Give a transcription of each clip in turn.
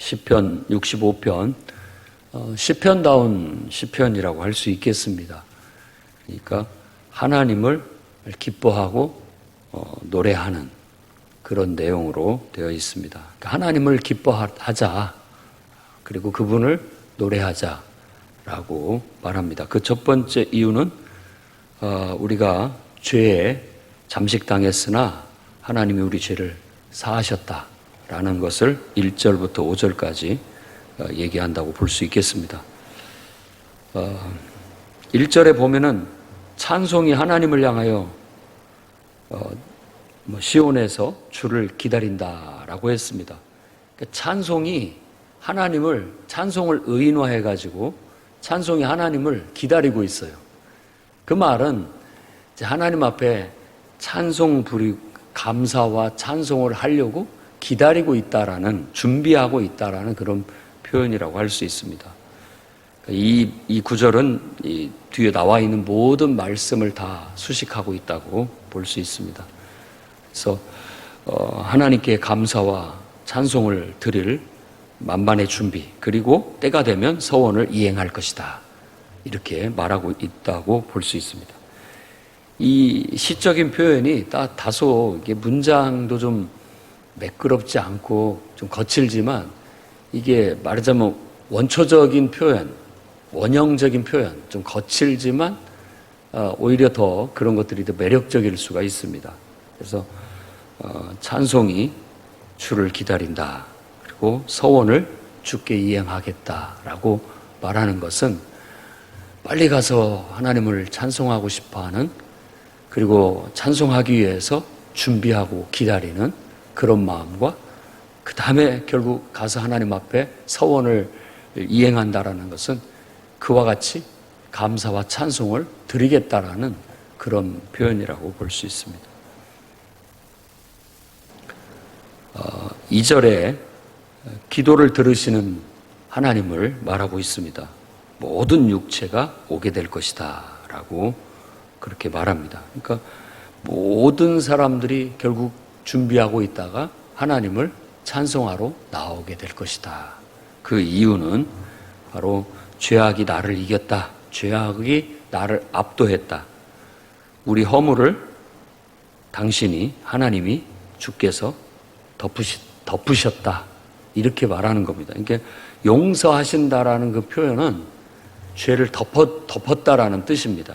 시편 65편, 시편다운 시편이라고 할 수 있겠습니다. 그러니까 하나님을 기뻐하고 노래하는 그런 내용으로 되어 있습니다. 그러니까 하나님을 기뻐하자, 그리고 그분을 노래하자라고 말합니다. 그 첫 번째 이유는 우리가 죄에 잠식당했으나 하나님이 우리 죄를 사하셨다라는 것을 1절부터 5절까지 얘기한다고 볼 수 있겠습니다. 1절에 보면은 찬송이 하나님을 향하여 시온에서 주를 기다린다라고 했습니다. 그러니까 찬송이 찬송을 의인화해가지고 찬송이 하나님을 기다리고 있어요. 그 말은 이제 하나님 앞에 찬송 부리고 감사와 찬송을 하려고 기다리고 있다라는, 준비하고 있다라는 그런 표현이라고 할 수 있습니다. 이 구절은 이 뒤에 나와 있는 모든 말씀을 다 수식하고 있다고 볼 수 있습니다. 그래서 하나님께 감사와 찬송을 드릴 만반의 준비, 그리고 때가 되면 서원을 이행할 것이다, 이렇게 말하고 있다고 볼 수 있습니다. 이 시적인 표현이 다소 이게 문장도 좀 매끄럽지 않고 좀 거칠지만, 이게 말하자면 원초적인 표현, 원형적인 표현, 좀 거칠지만 오히려 더 그런 것들이 더 매력적일 수가 있습니다. 그래서 찬송이 주를 기다린다, 그리고 서원을 주께 이행하겠다라고 말하는 것은 빨리 가서 하나님을 찬송하고 싶어하는, 그리고 찬송하기 위해서 준비하고 기다리는 그런 마음과, 그 다음에 결국 가서 하나님 앞에 서원을 이행한다라는 것은 그와 같이 감사와 찬송을 드리겠다라는 그런 표현이라고 볼 수 있습니다. 2절에 기도를 들으시는 하나님을 말하고 있습니다. 모든 육체가 오게 될 것이다 라고 그렇게 말합니다. 그러니까 모든 사람들이 결국 준비하고 있다가 하나님을 찬송하러 나오게 될 것이다. 그 이유는 바로 죄악이 나를 이겼다, 죄악이 나를 압도했다, 우리 허물을 하나님이 주께서 덮으셨다, 이렇게 말하는 겁니다. 그러니까 용서하신다라는 그 표현은 죄를 덮었다라는 뜻입니다.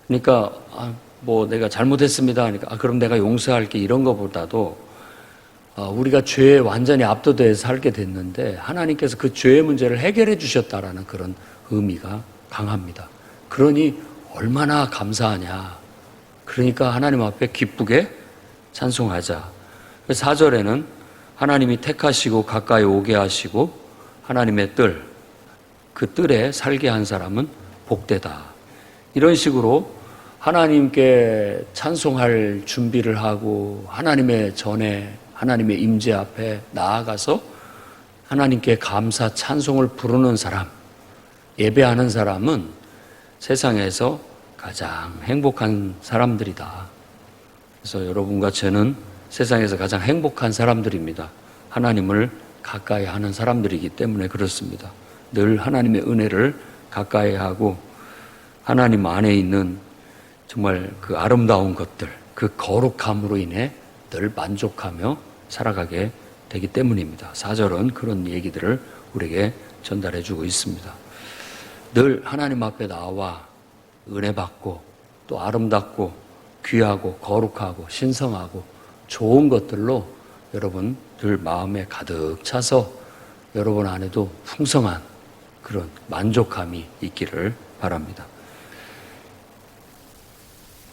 그러니까 내가 잘못했습니다 하니까 그럼 내가 용서할게, 이런 것보다도 우리가 죄에 완전히 압도돼서 살게 됐는데 하나님께서 그 죄의 문제를 해결해 주셨다라는 그런 의미가 강합니다. 그러니 얼마나 감사하냐. 그러니까 하나님 앞에 기쁘게 찬송하자. 4절에는 하나님이 택하시고 가까이 오게 하시고 하나님의 그 뜰에 살게 한 사람은 복되다. 이런 식으로 하나님께 찬송할 준비를 하고 하나님의 임재 앞에 나아가서 하나님께 감사 찬송을 부르는 사람, 예배하는 사람은 세상에서 가장 행복한 사람들이다. 그래서 여러분과 저는 세상에서 가장 행복한 사람들입니다. 하나님을 가까이 하는 사람들이기 때문에 그렇습니다. 늘 하나님의 은혜를 가까이 하고 하나님 안에 있는 정말 그 아름다운 것들, 그 거룩함으로 인해 늘 만족하며 살아가게 되기 때문입니다. 4절은 그런 얘기들을 우리에게 전달해 주고 있습니다. 늘 하나님 앞에 나와 은혜 받고 또 아름답고 귀하고 거룩하고 신성하고 좋은 것들로 여러분 늘 마음에 가득 차서 여러분 안에도 풍성한 그런 만족함이 있기를 바랍니다.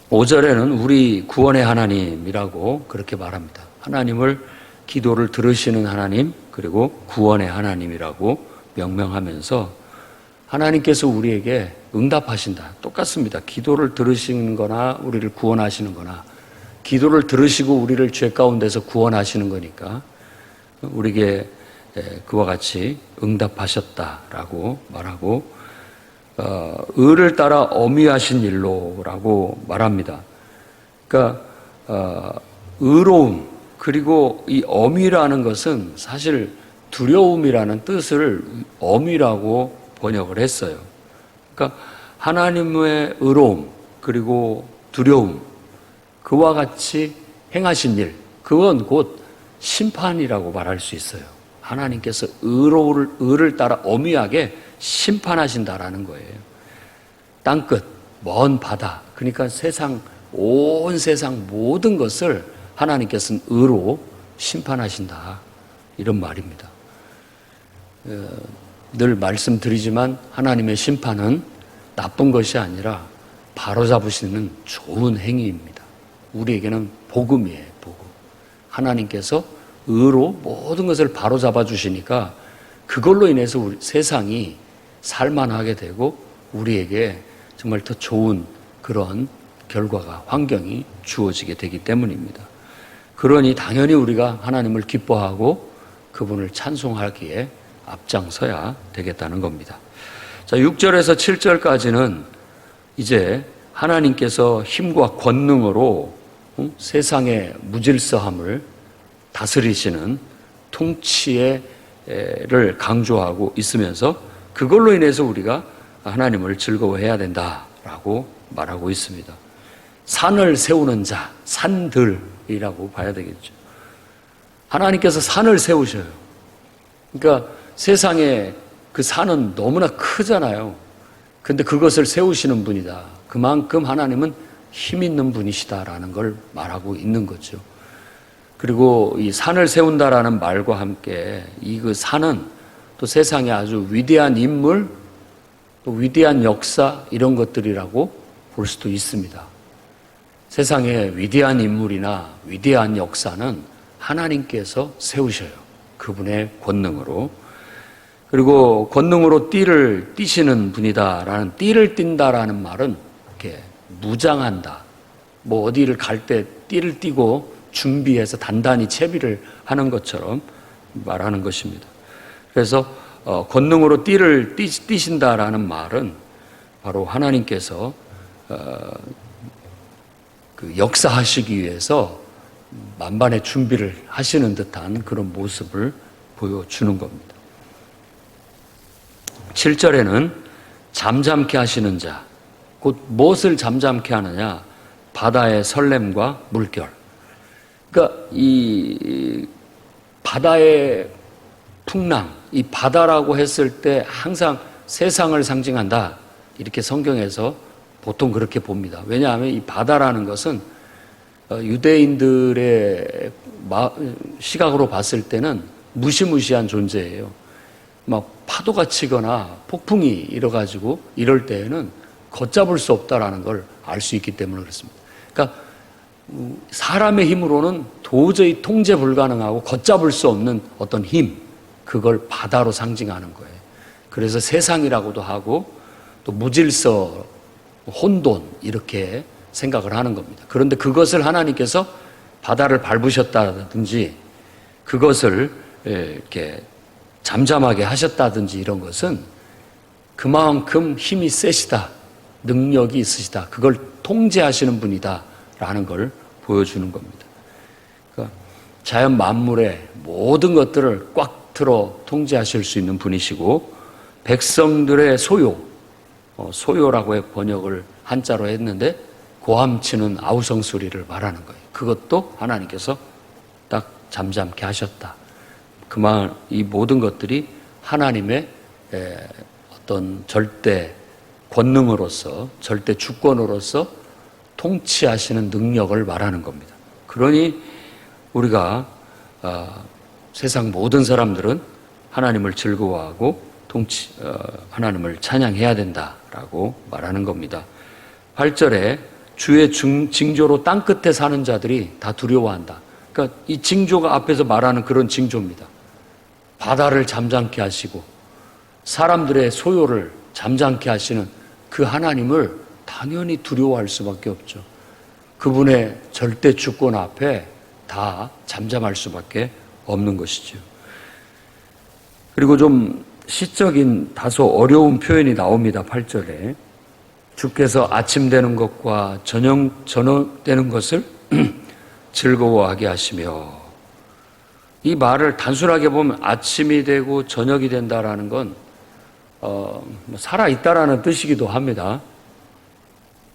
5절에는 우리 구원의 하나님이라고 그렇게 말합니다. 하나님을 기도를 들으시는 하나님, 그리고 구원의 하나님이라고 명명하면서 하나님께서 우리에게 응답하신다. 똑같습니다. 기도를 들으시는 거나 우리를 구원하시는 거나, 기도를 들으시고 우리를 죄 가운데서 구원하시는 거니까 우리에게 그와 같이 응답하셨다라고 말하고, 의를 따라 어미하신 일로라고 말합니다. 그러니까 의로움, 그리고 이 어미라는 것은 사실 두려움이라는 뜻을 엄위라고 번역을 했어요. 그러니까 하나님의 의로움 그리고 두려움, 그와 같이 행하신 일, 그건 곧 심판이라고 말할 수 있어요. 하나님께서 의를 따라 엄위하게 심판하신다라는 거예요. 땅끝, 먼 바다, 그러니까 온 세상 모든 것을 하나님께서는 의로 심판하신다, 이런 말입니다. 늘 말씀드리지만 하나님의 심판은 나쁜 것이 아니라 바로잡으시는 좋은 행위입니다. 우리에게는 복음이에요, 복음. 하나님께서 의로 모든 것을 바로잡아 주시니까 그걸로 인해서 우리 세상이 살만하게 되고 우리에게 정말 더 좋은 그런 결과가, 환경이 주어지게 되기 때문입니다. 그러니 당연히 우리가 하나님을 기뻐하고 그분을 찬송하기에 앞장서야 되겠다는 겁니다. 자, 6절에서 7절까지는 이제 하나님께서 힘과 권능으로 세상의 무질서함을 다스리시는 통치를 강조하고 있으면서 그걸로 인해서 우리가 하나님을 즐거워해야 된다라고 말하고 있습니다. 산을 세우는 자, 산들이라고 봐야 되겠죠. 하나님께서 산을 세우셔요. 그러니까 세상에 그 산은 너무나 크잖아요. 근데 그것을 세우시는 분이다. 그만큼 하나님은 힘 있는 분이시다라는 걸 말하고 있는 거죠. 그리고 이 산을 세운다라는 말과 함께 이 그 산은 또 세상에 아주 위대한 인물, 또 위대한 역사, 이런 것들이라고 볼 수도 있습니다. 세상에 위대한 인물이나 위대한 역사는 하나님께서 세우셔요. 그분의 권능으로. 그리고 권능으로 띠를 띠시는 분이다라는, 띠를 띈다라는 말은 이렇게 무장한다, 뭐 어디를 갈 때 띠를 띠고 준비해서 단단히 채비를 하는 것처럼 말하는 것입니다. 그래서 권능으로 띠를 띠신다라는 말은 바로 하나님께서 그 역사하시기 위해서 만반의 준비를 하시는 듯한 그런 모습을 보여주는 겁니다. 7절에는 잠잠케 하시는 자, 곧 무엇을 잠잠케 하느냐? 바다의 설렘과 물결. 그러니까 이 바다의 풍랑, 이 바다라고 했을 때 항상 세상을 상징한다, 이렇게 성경에서 보통 그렇게 봅니다. 왜냐하면 이 바다라는 것은 유대인들의 시각으로 봤을 때는 무시무시한 존재예요. 막 파도가 치거나 폭풍이 일어가지고 이럴 때에는 걷잡을 수 없다라는 걸 알 수 있기 때문에 그렇습니다. 그러니까 사람의 힘으로는 도저히 통제 불가능하고 걷잡을 수 없는 어떤 힘, 그걸 바다로 상징하는 거예요. 그래서 세상이라고도 하고 또 무질서, 혼돈, 이렇게 생각을 하는 겁니다. 그런데 그것을 하나님께서 바다를 밟으셨다든지 그것을 이렇게 잠잠하게 하셨다든지 이런 것은 그만큼 힘이 세시다, 능력이 있으시다, 그걸 통제하시는 분이다 라는 걸 보여주는 겁니다. 그러니까 자연 만물의 모든 것들을 꽉 틀어 통제하실 수 있는 분이시고, 백성들의 소요라고 번역을 한자로 했는데 고함치는 아우성 소리를 말하는 거예요. 그것도 하나님께서 딱 잠잠케 하셨다. 그만 이 모든 것들이 하나님의 어떤 절대 권능으로서, 절대 주권으로서 통치하시는 능력을 말하는 겁니다. 그러니 우리가 세상 모든 사람들은 하나님을 즐거워하고 하나님을 찬양해야 된다라고 말하는 겁니다. 8절에 주의 징조로 땅끝에 사는 자들이 다 두려워한다. 그러니까 이 징조가 앞에서 말하는 그런 징조입니다. 바다를 잠잠케 하시고 사람들의 소요를 잠잠케 하시는 그 하나님을 당연히 두려워할 수밖에 없죠. 그분의 절대 주권 앞에 다 잠잠할 수밖에 없는 것이죠. 그리고 좀 시적인 다소 어려운 표현이 나옵니다. 8절에 주께서 아침 되는 것과 저녁 되는 것을 즐거워하게 하시며, 이 말을 단순하게 보면 아침이 되고 저녁이 된다라는 건 살아있다라는 뜻이기도 합니다.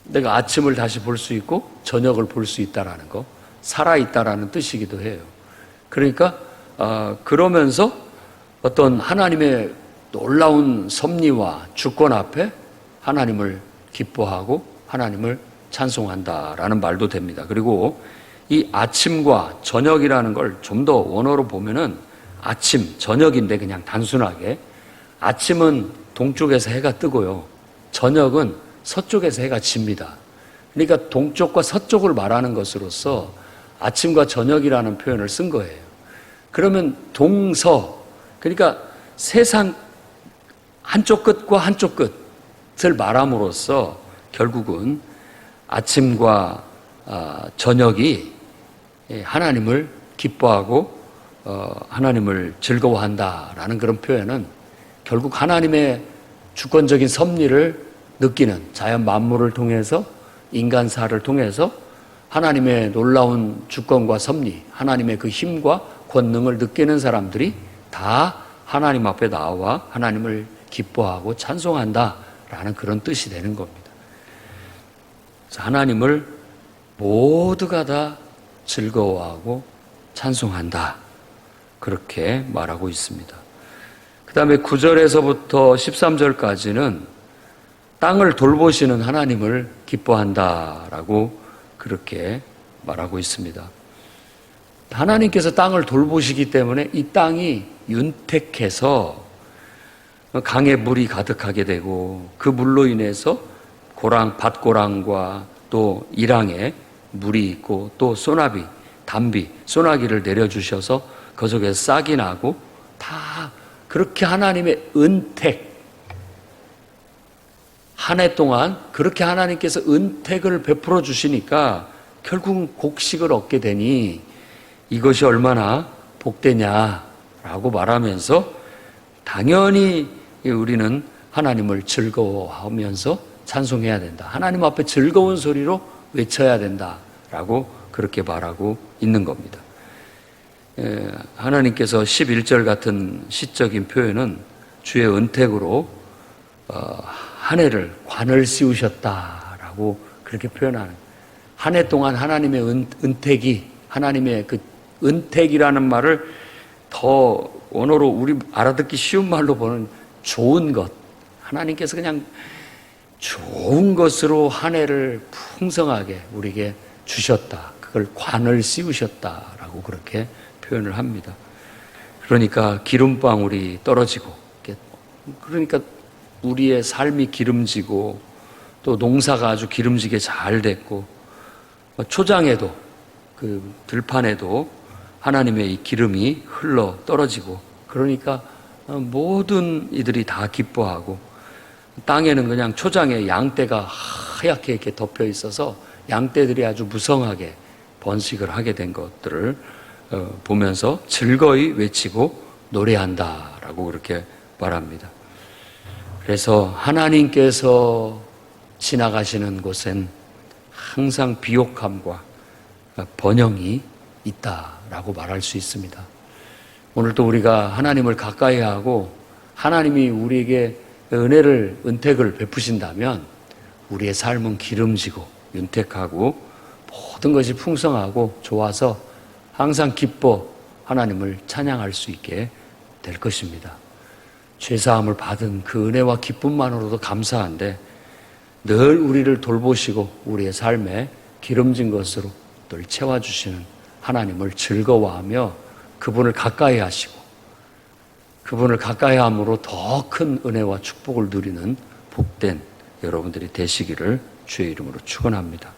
내가 아침을 다시 볼 수 있고 저녁을 볼 수 있다라는 거, 살아있다라는 뜻이기도 해요. 그러니까 그러면서 어떤 하나님의 놀라운 섭리와 주권 앞에 하나님을 기뻐하고 하나님을 찬송한다라는 말도 됩니다. 그리고 이 아침과 저녁이라는 걸 좀 더 원어로 보면은 아침, 저녁인데 그냥 단순하게 아침은 동쪽에서 해가 뜨고요. 저녁은 서쪽에서 해가 집니다. 그러니까 동쪽과 서쪽을 말하는 것으로서 아침과 저녁이라는 표현을 쓴 거예요. 그러면 동서, 그러니까 세상 한쪽 끝과 한쪽 끝을 말함으로써 결국은 아침과 저녁이 하나님을 기뻐하고 하나님을 즐거워한다라는 그런 표현은 결국 하나님의 주권적인 섭리를 느끼는 자연 만물을 통해서 인간사를 통해서 하나님의 놀라운 주권과 섭리, 하나님의 그 힘과 권능을 느끼는 사람들이 다 하나님 앞에 나와 하나님을 기뻐하고 찬송한다라는 그런 뜻이 되는 겁니다. 하나님을 모두가 다 즐거워하고 찬송한다. 그렇게 말하고 있습니다. 그 다음에 9절에서부터 13절까지는 땅을 돌보시는 하나님을 기뻐한다라고 그렇게 말하고 있습니다. 하나님께서 땅을 돌보시기 때문에 이 땅이 윤택해서 강에 물이 가득하게 되고 그 물로 인해서 밭고랑과 또 일항에 물이 있고 또 소나비, 담비, 소나기를 내려주셔서 그 속에서 싹이 나고 다 그렇게 하나님의 은택, 한 해 동안 그렇게 하나님께서 은택을 베풀어 주시니까 결국은 곡식을 얻게 되니 이것이 얼마나 복되냐라고 말하면서 당연히 우리는 하나님을 즐거워하면서 찬송해야 된다. 하나님 앞에 즐거운 소리로 외쳐야 된다라고 그렇게 말하고 있는 겁니다. 하나님께서 11절 같은 시적인 표현은 주의 은택으로 한 해를 관을 씌우셨다라고 그렇게 표현하는, 한 해 동안 하나님의 은택이, 하나님의 그 은택이라는 말을 더 원어로 우리 알아듣기 쉬운 말로 보는 좋은 것, 하나님께서 그냥 좋은 것으로 한 해를 풍성하게 우리에게 주셨다. 그걸 관을 씌우셨다라고 그렇게 표현을 합니다. 그러니까 기름방울이 떨어지고, 그러니까 우리의 삶이 기름지고 또 농사가 아주 기름지게 잘 됐고 초장에도 그 들판에도 하나님의 이 기름이 흘러 떨어지고, 그러니까 모든 이들이 다 기뻐하고, 땅에는 그냥 초장에 양떼가 하얗게 이렇게 덮여 있어서 양떼들이 아주 무성하게 번식을 하게 된 것들을 보면서 즐거이 외치고 노래한다라고 그렇게 말합니다. 그래서 하나님께서 지나가시는 곳엔 항상 비옥함과 번영이 있다라고 말할 수 있습니다. 오늘도 우리가 하나님을 가까이 하고 하나님이 우리에게 은택을 베푸신다면 우리의 삶은 기름지고 윤택하고 모든 것이 풍성하고 좋아서 항상 기뻐 하나님을 찬양할 수 있게 될 것입니다. 죄사함을 받은 그 은혜와 기쁨만으로도 감사한데 늘 우리를 돌보시고 우리의 삶에 기름진 것으로 늘 채워주시는 하나님을 즐거워하며 그분을 가까이 하시고 그분을 가까이 함으로 더 큰 은혜와 축복을 누리는 복된 여러분들이 되시기를 주의 이름으로 축원합니다.